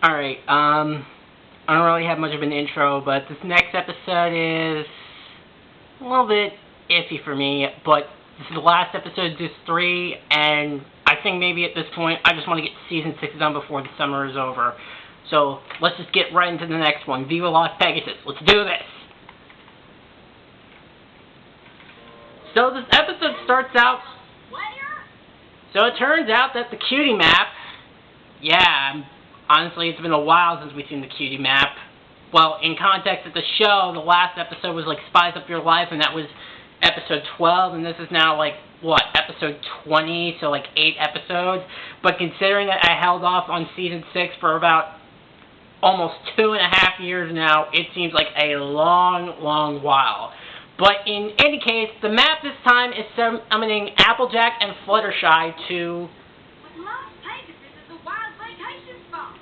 Alright, I don't really have much of an intro, but this next episode is a little bit iffy for me, but this is the last episode of Disc 3, and I think maybe at this point I just want to get Season 6 done before the summer is over. So, let's just get right into the next one. Viva Las Pegasus. Let's do this! So this episode starts out... So it turns out that the cutie map... Yeah, honestly, it's been a while since we've seen the cutie map. Well, in context of the show, the last episode was like Spice Up Your Life, and that was episode 12, and this is now like, what, episode 20, so like 8 episodes. But considering that I held off on season 6 for about almost 2.5 years now, it seems like a long while. But in any case, the map this time is summoning Applejack and Fluttershy to... Las Pegasus is a wild vacation spot.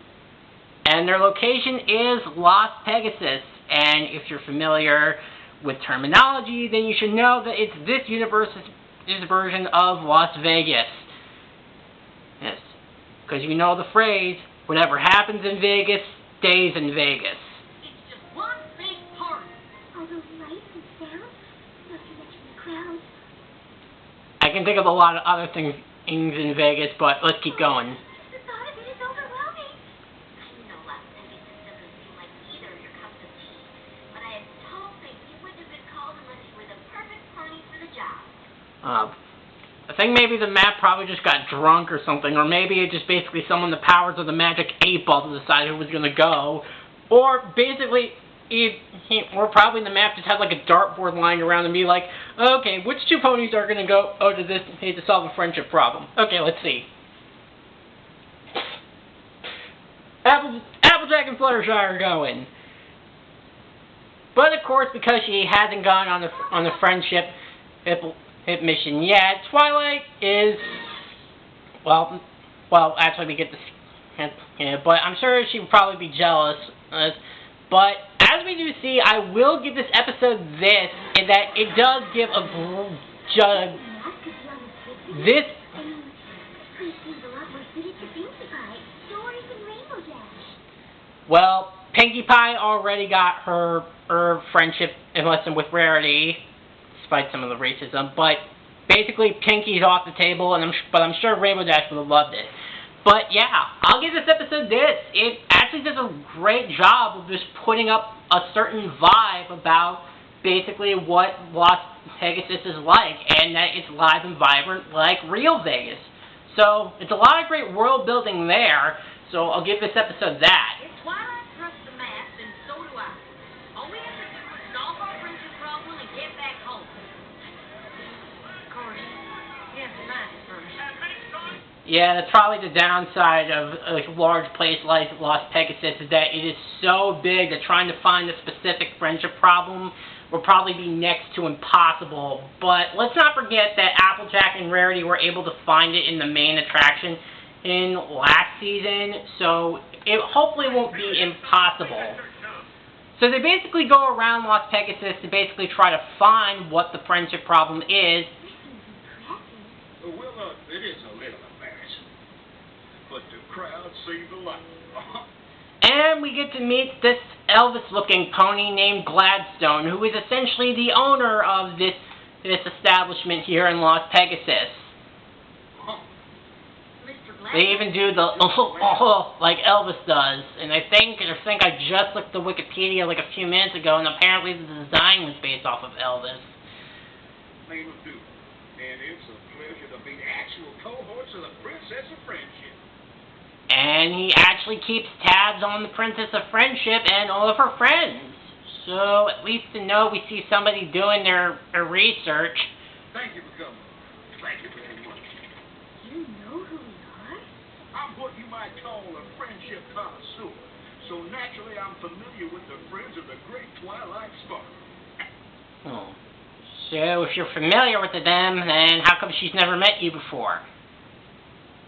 And their location is Las Pegasus. And if you're familiar with terminology, then you should know that it's this universe's version of Las Vegas. Yes. Because you know the phrase, whatever happens in Vegas, stays in Vegas. It's just one big party. All those lights and sounds, not to mention the crowds. I can think of a lot of other things in Vegas, but let's keep going. The thought of it is overwhelming. I know Las Pegasus doesn't seem like either of your cups of tea, but I had told him you wouldn't have been called unless you were the perfect pony for the job. I think maybe the map probably just got drunk or something, or maybe it just basically summoned the powers of the magic 8-ball to decide who was going to go. Or basically, or probably the map just had like a dartboard lying around and be like, okay, which 2 ponies are going to go to this to solve a friendship problem? Okay, let's see. Applejack and Fluttershy are going. But of course, because she hasn't gone on the friendship hit mission yet, Twilight is, well, actually we get this, but I'm sure she would probably be jealous. But as we do see, I will give this episode this, in that it does give this. Well, Pinkie Pie already got her friendship lesson with Rarity, despite some of the racism, but basically Pinkie's off the table, and I'm sure Rainbow Dash would have loved it. But yeah, I'll give this episode this. It actually does a great job of just putting up a certain vibe about basically what Las Pegasus is like, and that it's live and vibrant like real Vegas. So it's a lot of great world building there, so I'll give this episode that. If Twilight trusts the map, then so do I. All we have to do is solve our friendship problem and get back home. Of course, you have to mind first. Yeah, that's probably the downside of a large place like Las Pegasus, is that it is so big that trying to find a specific friendship problem will probably be next to impossible. But let's not forget that Applejack and Rarity were able to find it in the main attraction in last season, so it hopefully won't be impossible. So they basically go around Las Pegasus to basically try to find what the friendship problem is. Well, it is a little embarrassing, but the crowd see the light. And we get to meet this Elvis-looking pony named Gladstone, who is essentially the owner of this establishment here in Las Pegasus. They even do the like Elvis does, and I think I just looked at Wikipedia like a few minutes ago, and apparently the design was based off of Elvis. Name of Duke. And it's a pleasure to meet actual cohorts of the Princess of Friendship. And he actually keeps tabs on the Princess of Friendship and all of her friends. So at least to know we see somebody doing their research. Thank you for coming. Thank you very much. You know who we are? I'm what you might call a friendship connoisseur. So naturally I'm familiar with the friends of the great Twilight Sparkle. Oh. So, if you're familiar with them, then how come she's never met you before?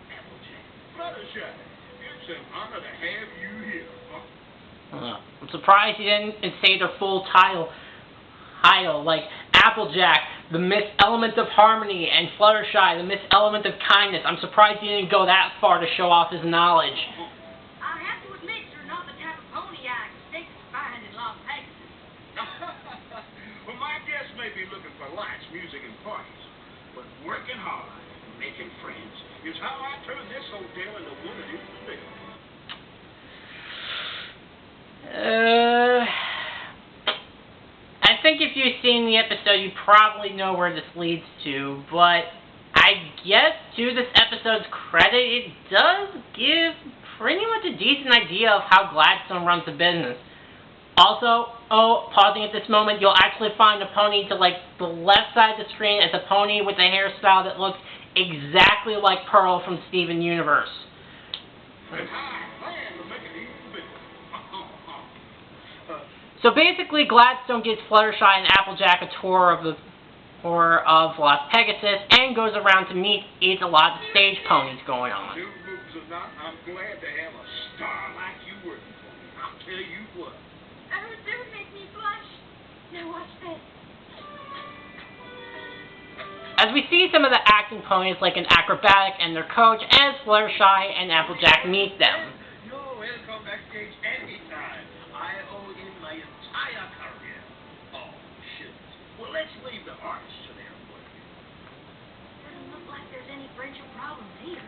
Applejack, Fluttershy, it's an honor to have you here. I'm surprised you didn't say their full title, like Applejack, the Miss Element of Harmony, and Fluttershy, the Miss Element of Kindness. I'm surprised you didn't go that far to show off his knowledge. I have to admit, seen the episode, you probably know where this leads to, but I guess to this episode's credit, it does give pretty much a decent idea of how Gladstone runs the business. Also, pausing at this moment, you'll actually find a pony to like the left side of the screen as a pony with a hairstyle that looks exactly like Pearl from Steven Universe. So basically, Gladstone gives Fluttershy and Applejack a tour of Las Pegasus and goes around to meet a lot of stage ponies going on. New moves or not, I'm glad to have a star like you working for me. I'll tell you what. That would make me blush. Now watch this. As we see some of the acting ponies like an acrobatic and their coach as Fluttershy and Applejack meet them. You're welcome backstage anytime. I owe in my entire career. Oh, shit. Well, let's leave the artists to their work. Doesn't look like there's any friendship problems here.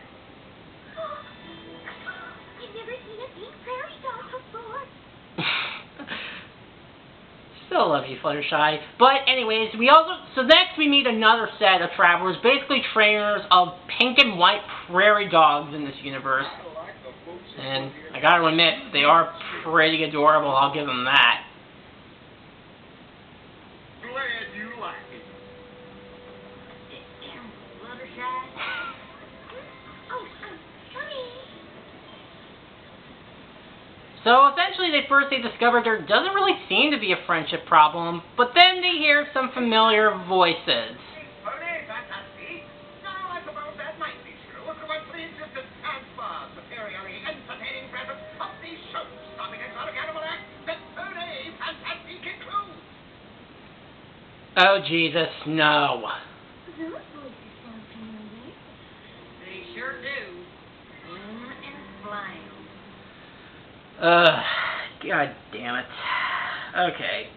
I've never seen a pink prairie dog before. Still love you, Fluttershy. But anyways, so next we meet another set of travelers, basically trainers of pink and white prairie dogs in this universe. And I gotta admit, they are pretty adorable, I'll give them that. Glad you like it. Fluttershy? Oh, honey. So essentially they discover there doesn't really seem to be a friendship problem, but then they hear some familiar voices. Pony, fantastic. Now, I suppose that might be true. But please just transfer superiorly entertaining presence of the show-stopping exotic animal act that Pony Fantastic includes. Oh Jesus, no. Those voices sound familiar. They sure do. Flim and Flam. God damn it. Okay.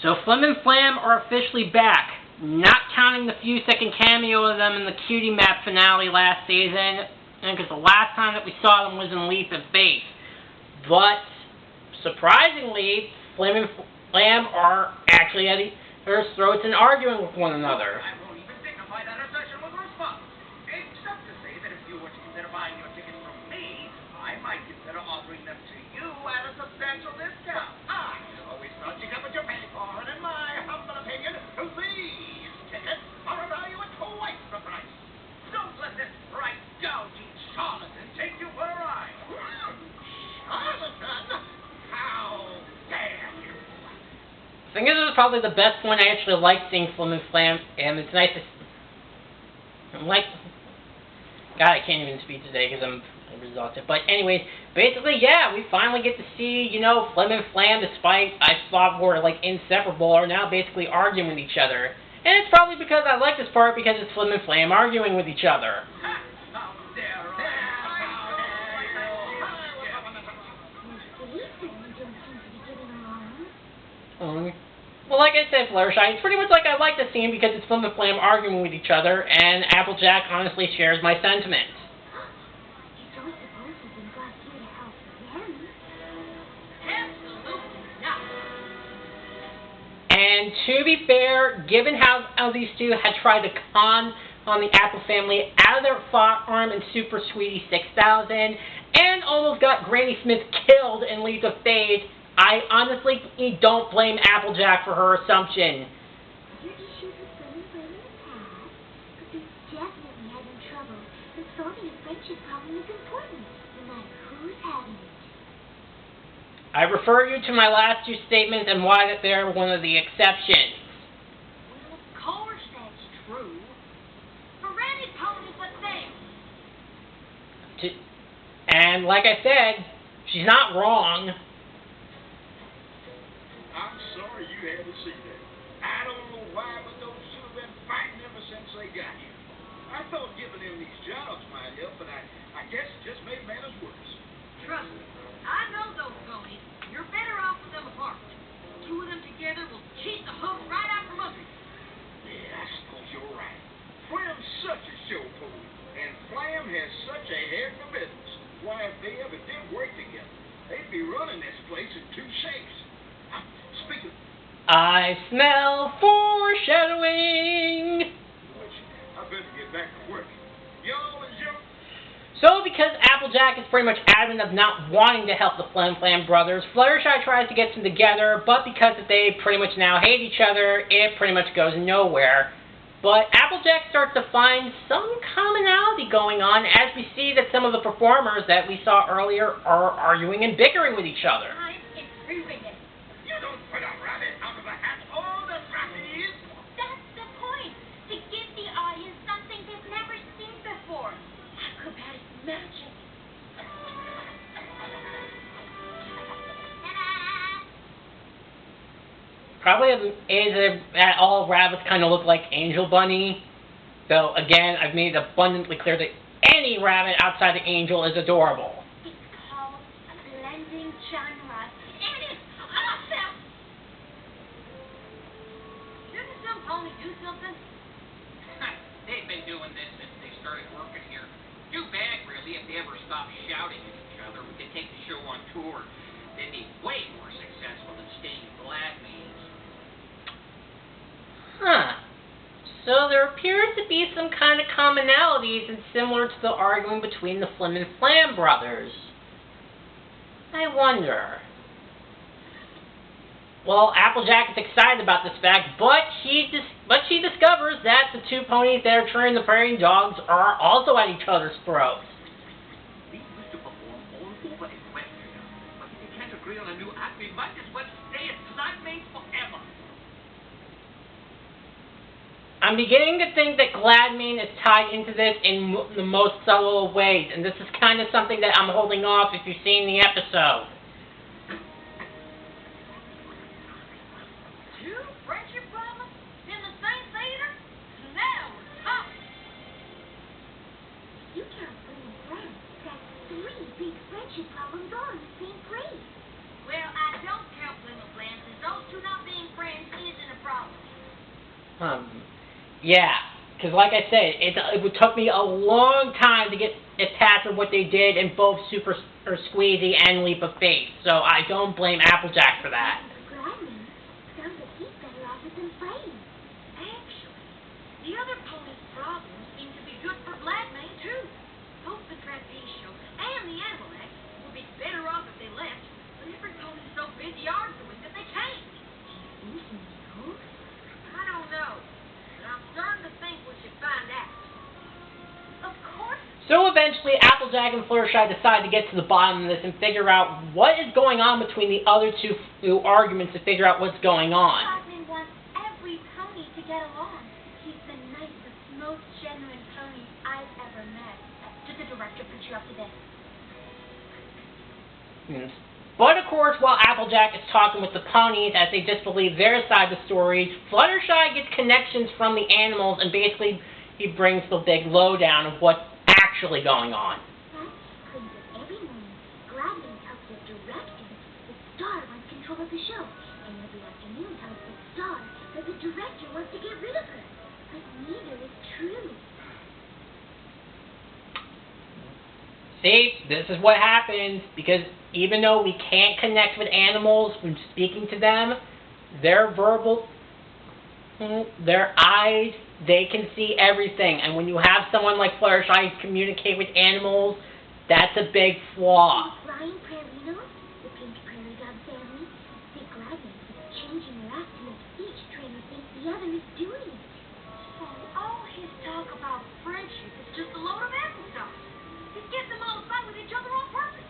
So Flim and Flam are officially back, not counting the few-second cameo of them in the Cutie Map finale last season, and because the last time that we saw them was in Leap of Faith. But, surprisingly, Flim and Flam are actually at their throats and arguing with one another. I won't even dignify that assertion with a response, except to say that if you were to consider buying your tickets from me, I might consider offering them to you at a substantial discount. I always thought you got what you paid for, and in my humble opinion, these tickets are a value at twice the price. Don't let this bright, gouging charlatan take you for a ride. Charlatan? How dare you? I think this is probably the best one. I actually like seeing Flim and Flam, and it's nice to... God, I can't even speak today because I'm exhausted. But anyways, basically, yeah, we finally get to see, Flim and Flam, despite I thought were, inseparable, are now basically arguing with each other. And it's probably because I like this part because it's Flim and Flam arguing with each other. How dare I? You said you don't seem to be getting along. Well, like I said, Fluttershy, it's pretty much like I like the scene because it's Flim and Flam arguing with each other, and Applejack honestly shares my sentiments. It's always supposed to have been brought here to help them. Absolutely not. And to be fair, given how these two had tried to con on the Apple family out of their farm in Super Sweetie 6000, and almost got Granny Smith killed in Leap of Faith, I honestly don't blame Applejack for her assumption. Your issues with Flim and Flam in the past, but they're definitely having trouble, and solving a friendship problem is important, no matter who's having it. I refer you to my last two statements and why that they're one of the exceptions. Well, of course that's true. For any pony but them. And like I said, she's not wrong. I'm sorry you had to see that. I don't know why, but those two have been fighting ever since they got here. I thought giving them these jobs might help, but I guess it just made matters worse. Trust me, I know those ponies. You're better off with them apart. Two of them together will cheat the hook right out from under you. Yeah, I suppose you're right. Flam's such a show pony, and Flam has such a head for business. Why, if they ever did work together, they'd be running this place in two shakes. Speaking. I smell foreshadowing. I better get back to work. Yo, is you? So because Applejack is pretty much adamant of not wanting to help the Flim Flam brothers, Fluttershy tries to get them together, but because they pretty much now hate each other, it pretty much goes nowhere. But Applejack starts to find some commonality going on as we see that some of the performers that we saw earlier are arguing and bickering with each other. I'm improving it. You don't put a rabbit out of a hat all the trapeze. That's the point. To give the audience something they've never seen before. Acrobatic magic. Ta-da! Probably is that all rabbits kind of look like Angel Bunny. So again, I've made it abundantly clear that any rabbit outside of Angel is adorable. It's called blending genres. Damn it! Awesome! Didn't some pony do something? They've been doing this since they started working here. Too bad, really, if they ever stopped shouting at each other. We could take the show on tour. They'd be way more successful than staying glad meetings. Huh. So there appears to be some kind of commonalities and similar to the arguing between the Flim and Flam brothers. I wonder. Well, Applejack is excited about this fact, but she discovers that the two ponies that are training the prairie dogs are also at each other's throats. We used to perform all over Equestria, but if we can't agree on a new act, we might as well stay as flatmates forever. I'm beginning to think that Gladmane is tied into this in the most subtle of ways, and this is kind of something that I'm holding off if you've seen the episode. Two friendship problems in the same theater? Now we're talking. You count Flim and Flam. That's 3 big friendship problems all in the same place. Well, I don't count Flim and Flam since those two not being friends isn't a problem. Yeah, because like I said, it took me a long time to get attached to what they did in both Super Squeezy and Leap of Faith, so I don't blame Applejack for that. Gladman sounds like he's better off with them fighting. Actually, the other pony's problems seem to be good for Gladmane, too. Both the trapeze show and the animal act would be better off if they left, but every pony's so busy arguing that they can't. I don't know, but I'm starting to think we should find out. Of course. So eventually, Applejack and Fluttershy decide to get to the bottom of this and figure out what is going on between the other two arguments to figure out what's going on. Gladman wants every pony to get along. He's the nicest, most genuine pony I've ever met. Did the director put you up to this? But of course, while Applejack is talking with the ponies as they disbelieve their side of the story, Fluttershy gets connections from the animals and basically he brings the big lowdown of what's actually going on. That claims that every morning, Gladman tells the director the star wants control of the show, and every afternoon tells the star that the director wants to get rid of her. But neither is true. See, this is what happens because even though we can't connect with animals when speaking to them, their eyes, they can see everything. And when you have someone like Fluttershy communicate with animals, that's a big flaw. The flying prairinos, the pink prairie dog family, say Gladman is changing their act to make each trainer think the other is doing it. Oh, all his talk about friendship is just a load of applesauce. He's getting them all to fight with each other on purpose.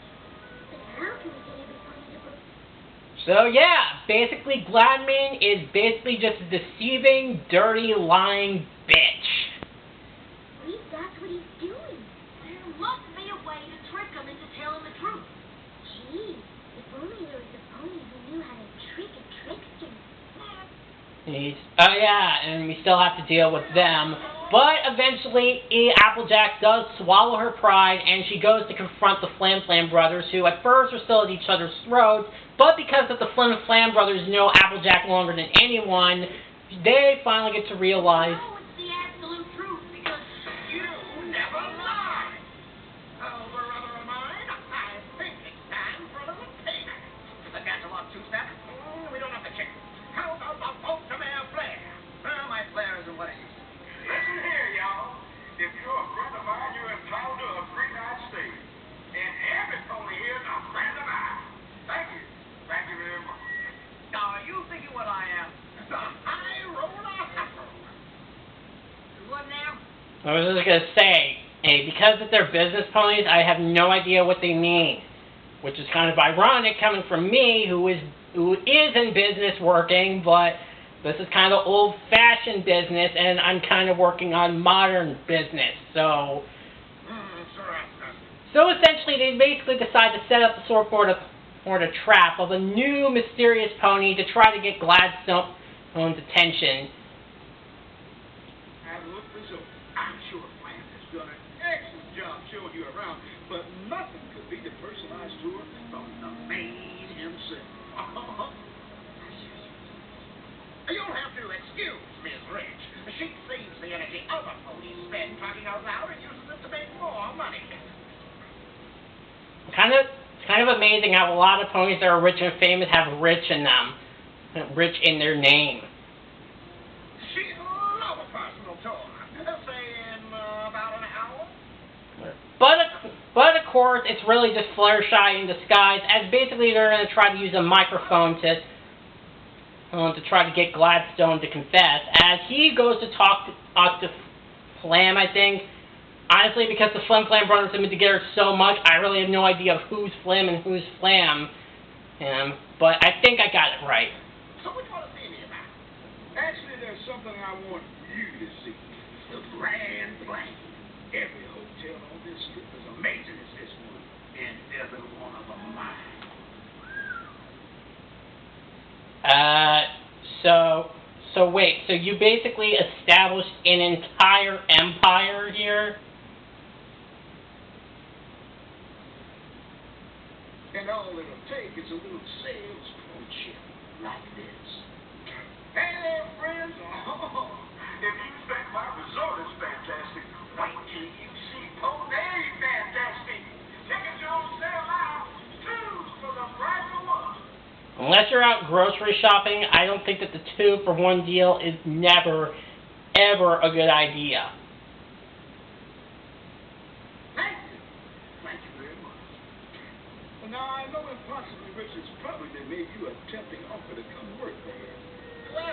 But how can we get every pony to believe? So yeah, basically Gladmane is basically just a deceiving, dirty, lying bitch. At least that's what he's doing. There must be a way to trick him into telling the truth. Gee, if only there was a pony who knew how to trick a trickster. Oh yeah, and we still have to deal with them. But eventually, Applejack does swallow her pride, and she goes to confront the Flim Flam brothers, who at first are still at each other's throats, but because of the Flim Flam brothers know Applejack longer than anyone, they finally get to realize... No, it's the absolute truth, because You never lie. Oh, brother of mine, I think it's time for a little payback. The catalogue two-step? We don't have the chicken. How about I was just gonna say, hey, because it's their business ponies, I have no idea what they mean, which is kind of ironic coming from me, who is in business working, but this is kind of old-fashioned business, and I'm kind of working on modern business. So essentially, they basically decide to set up the sort of trap of a new mysterious pony to try to get Gladstone's attention. I've looked this over. I'm sure Flan has done an excellent job showing you around, but nothing could beat the personalized tour from the main himself. You'll have to excuse Miss Rich. She saves the energy other ponies spend talking out loud and uses it to make more money. It's kind of amazing how a lot of ponies that are rich and famous have rich in them, rich in their name. She'd love a personal tour. Say in about an hour. But of course, it's really just Fluttershy in disguise, as basically they're going to try to use a microphone to try to get Gladstone to confess, as he goes to talk to Flam, I think. Honestly, because the Flim Flam brothers have been together so much, I really have no idea of who's Flim and who's Flam. But I think I got it right. So what do you want to see me about? Actually, there's something I want you to see. The Grand Plan. Every hotel on this strip is amazing as this one, and every one of them mine. So wait, so you basically established an entire empire here? And all it'll take is a little sales coaching like this. Hey there, friends! If you think my resort is fantastic, wait till you see Pony Fantastic. Tickets are on sale now. 2 for the price of 1. Unless you're out grocery shopping, I don't think that the 2-for-1 deal is never, ever a good idea. Thank you. Thank you very much. Now, I know Impossibly Rich's probably made you a tempting offer to come work there. Well,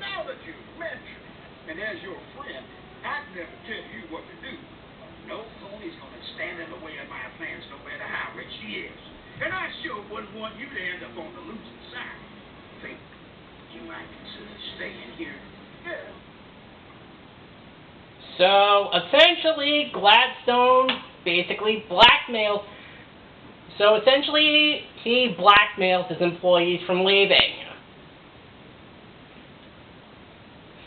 now that you've mentioned it, and as your friend, I'd never tell you what to do. No pony's gonna stand in the way of my plans, no matter how rich she is. And I sure wouldn't want you to end up on the losing side. Think you might consider staying here? Yeah. So, essentially, Gladstone basically blackmails. So, essentially, he blackmails his employees from leaving.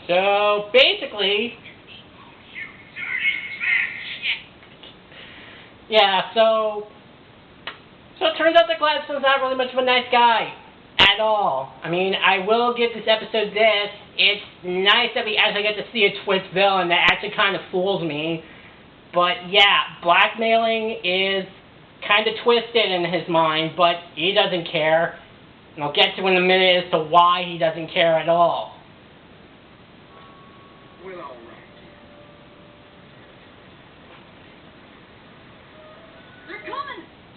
So, basically... Yeah, so it turns out that Gladstone's not really much of a nice guy at all. I mean, I will give this episode this. It's nice that we actually get to see a twist villain that actually kind of fools me. But yeah, blackmailing is kind of twisted in his mind, but he doesn't care. And I'll get to in a minute as to why he doesn't care at all. Well, all right.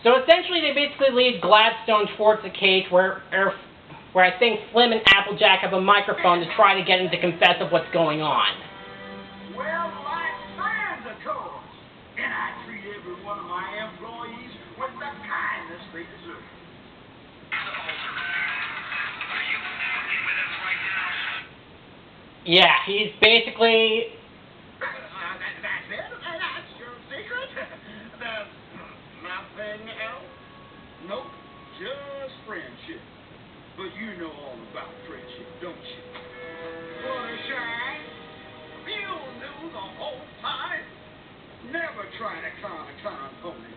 So essentially, they basically lead Gladstone towards the cage where I think Flim and Applejack have a microphone to try to get him to confess of what's going on. Well, like fans, of course. And I treat every one of my employees with the kindness they deserve. Are you fucking with us right now? Yeah, he's basically... That's it? That's your secret? There's nothing else? Nope, just friendship. But you know all about friendship, don't you? Fluttershy, you knew the whole time. Never try to con a con pony.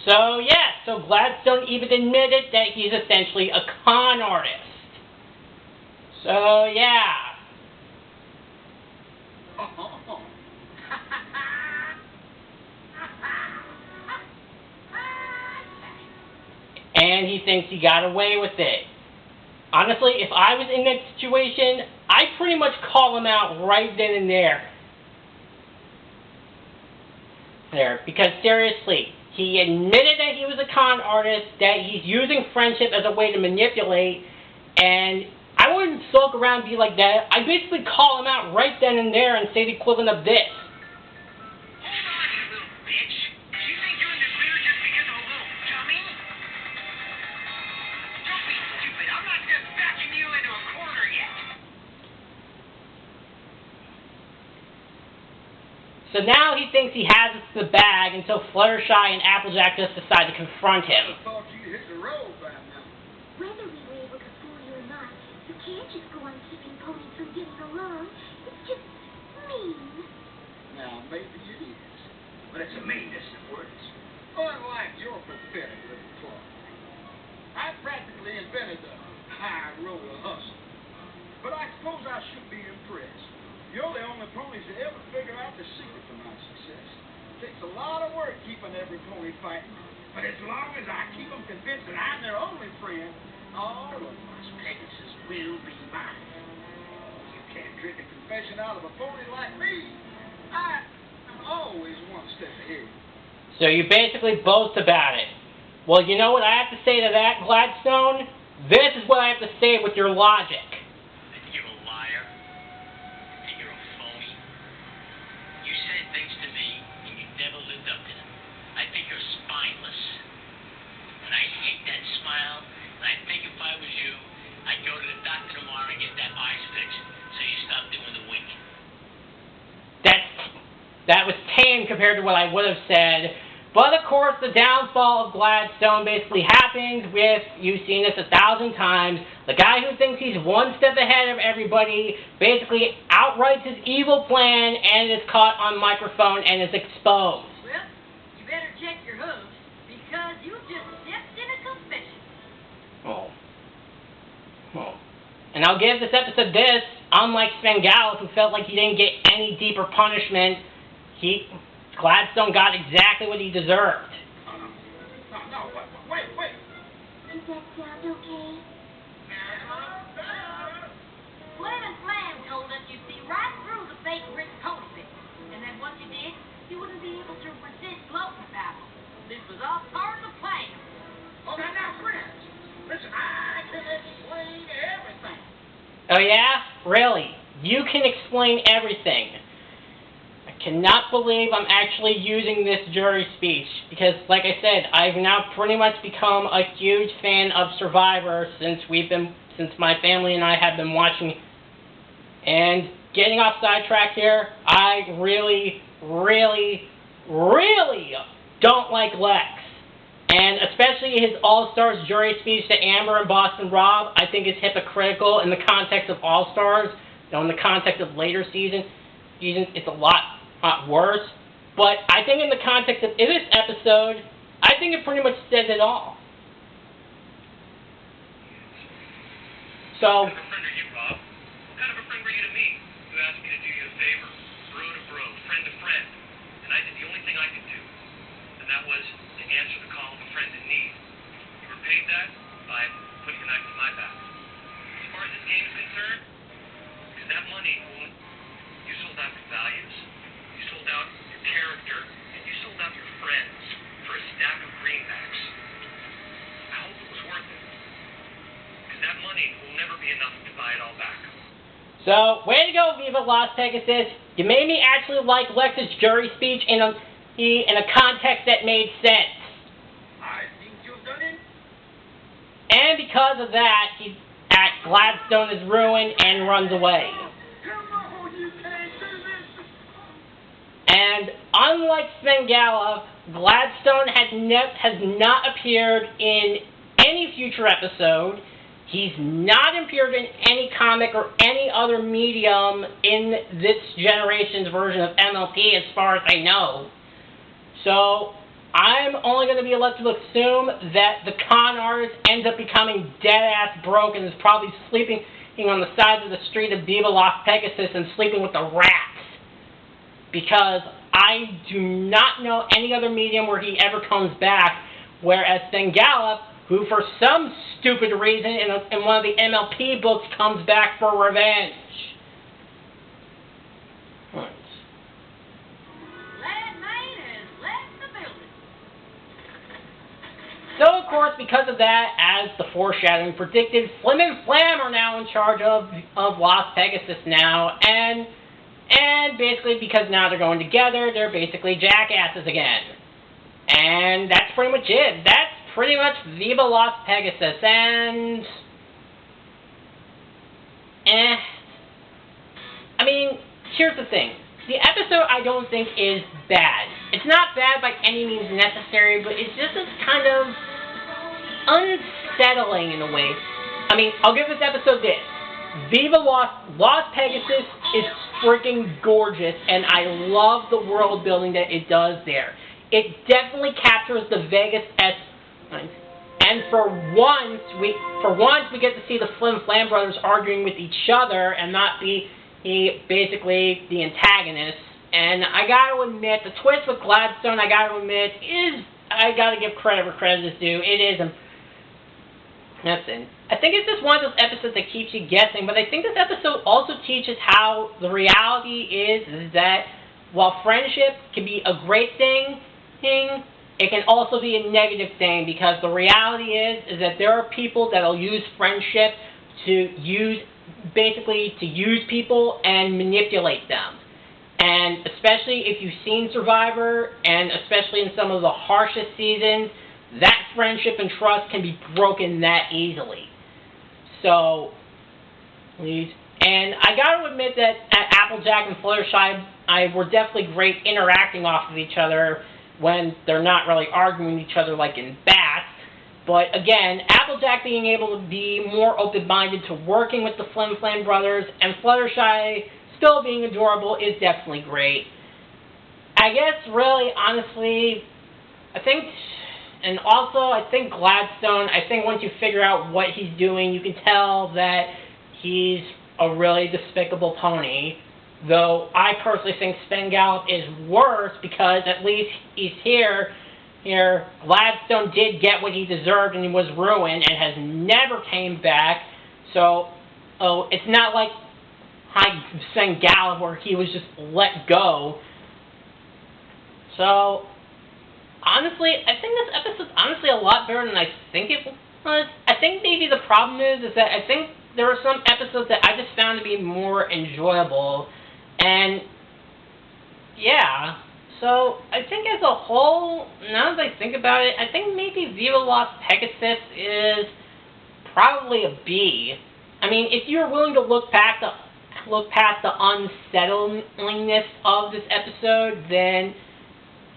So, yeah, so Gladstone even admitted that he's essentially a con artist. So, yeah. And he thinks he got away with it. Honestly, if I was in that situation, I'd pretty much call him out right then and there. Because seriously, he admitted that he was a con artist, that he's using friendship as a way to manipulate, and I I wouldn't sulk around and be like that. I'd basically call him out right then and there and say the equivalent of this. Hold on, you little bitch. You think you're in the clear just because of a little dummy? Don't be stupid. I'm not just backing you into a corner yet. So now he thinks he has the bag until Fluttershy and Applejack just decide to confront him. I thought you hit the road by now. Whether we were able to fool you or not, you can't just go on keeping ponies from getting along. It's just mean. Now, maybe it is. But it's a meanness that works. Unlike your pathetic little claw. I practically invented the high roller hustle. But I suppose I should be impressed. You're the only ponies to ever figure out the secret to my success. It takes a lot of work keeping every pony fighting. But as long as I keep them convinced that I'm their only friend, all of Las Pegasus will be mine. You can't trick a confession out of a pony like me. I'm always one step ahead. So you basically boast about it. Well, you know what I have to say to that, Gladstone? This is what I have to say with your logic. You're a liar. And you're a phony. You said things to me, and you never lived up to them. I think you're spineless. And I hate that smile, and I think if I was you, I'd go to the doctor tomorrow and get that eyes fixed, so you stop doing the winking. That was tame compared to what I would have said. But of course, the downfall of Gladstone basically happens with, you've seen this 1,000 times, the guy who thinks he's one step ahead of everybody basically outrights his evil plan and is caught on microphone and is exposed. Well, you better check your hooves, because you just stepped in a confession. Oh. And I'll give this episode this, unlike Svengala, who felt like he didn't get any deeper punishment, Gladstone got exactly what he deserved. No, wait. Does that sound okay? Slim and Slam told us you'd see right through the fake rich pony thing, and that once you did, you wouldn't be able to resist gloating about them. This was all part of the plan. Oh, now, friends, listen, I can explain everything. Oh yeah? Really? You can explain everything. I cannot believe I'm actually using this jury speech, because, like I said, I've now pretty much become a huge fan of Survivor since my family and I have been watching. And getting off sidetrack here, I really don't like Lex. And especially his All-Stars jury speech to Amber and Boston Rob, I think is hypocritical in the context of All-Stars. In the context of later seasons, it's a lot worse. But I think in the context of this episode, I think it pretty much says it all. So, What kind of a friend are you, Rob? What kind of a friend were you to me? You asked me to do you a favor. Bro to bro, friend to friend. And I did the only thing I could do. And that was to answer the call of a friend in need. You repaid that by putting a knife to my back. As far as this game is concerned, because that money, you sold out your values, you sold out your character, and you sold out your friends for a stack of greenbacks. I hope it was worth it. Because that money will never be enough to buy it all back. So, way to go, Viva Las Pegasus. You made me actually like Lex's jury speech in a context that made sense. I think you've done it. And because of that, Gladstone is ruined and runs away. Come on, you can't do this. And unlike Svengala, Gladstone has not appeared in any future episode. He's not appeared in any comic or any other medium in this generation's version of MLP, as far as I know. So, I'm only going to be left to assume that the con artist ends up becoming dead-ass broke and is probably sleeping on the sides of the street of Viva Las Pegasus and sleeping with the rats. Because I do not know any other medium where he ever comes back, whereas Svengala, who for some stupid reason in one of the MLP books comes back for revenge. Lad Main has left the building. So, of course, because of that, as the foreshadowing predicted, Flim and Flam are now in charge of Las Pegasus now, and basically because now they're going together, they're basically jackasses again. And that's pretty much it. That's pretty much Viva Las Pegasus, and I mean, here's the thing. The episode I don't think is bad. It's not bad by any means necessary, but it's just kind of unsettling in a way. I mean, I'll give this episode this. Viva Las Pegasus is freaking gorgeous, and I love the world building that it does there. It definitely captures the Vegas essence, and for once we get to see the Flim Flam brothers arguing with each other and not be basically the antagonists. And I gotta admit, the twist with Gladstone, I gotta give credit where credit is due. It is I think it's just one of those episodes that keeps you guessing, but I think this episode also teaches how the reality is that while friendship can be a great thing, it can also be a negative thing, because the reality is that there are people that will use friendship to use people and manipulate them. And especially if you've seen Survivor, and especially in some of the harshest seasons, that friendship and trust can be broken that easily. So, and I gotta admit that Applejack and Fluttershy were definitely great interacting off of each other when they're not really arguing with each other like in Bats. But again, Applejack being able to be more open-minded to working with the Flim Flam brothers, and Fluttershy still being adorable, is definitely great. I guess, really, honestly, I think Gladstone, once you figure out what he's doing, you can tell that he's a really despicable pony. Though I personally think Sven-Gallop is worse, because at least he's here. Gladstone did get what he deserved and he was ruined and has never came back. So, it's not like Sven-Gallop where he was just let go. So, honestly, I think this episode's honestly a lot better than I think it was. I think maybe the problem is that I think there are some episodes that I just found to be more enjoyable. And, yeah. So, I think as a whole, now that I think about it, I think maybe Viva Las Pegasus is probably a B. I mean, if you're willing to look past the unsettlingness of this episode, then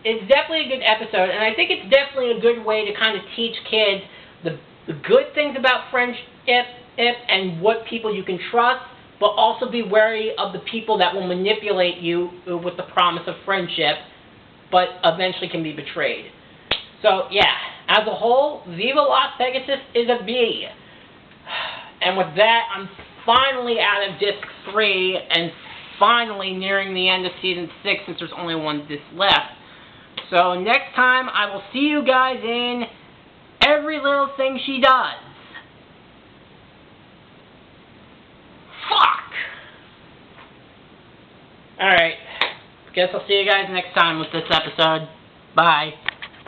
it's definitely a good episode, and I think it's definitely a good way to kind of teach kids the good things about friendship and what people you can trust, but also be wary of the people that will manipulate you with the promise of friendship, but eventually can be betrayed. So, yeah, as a whole, Viva Las Pegasus is a B. And with that, I'm finally out of Disc 3, and finally nearing the end of Season 6, since there's only one disc left. So, next time, I will see you guys in Every Little Thing She Does. Fuck! Alright. Guess I'll see you guys next time with this episode. Bye.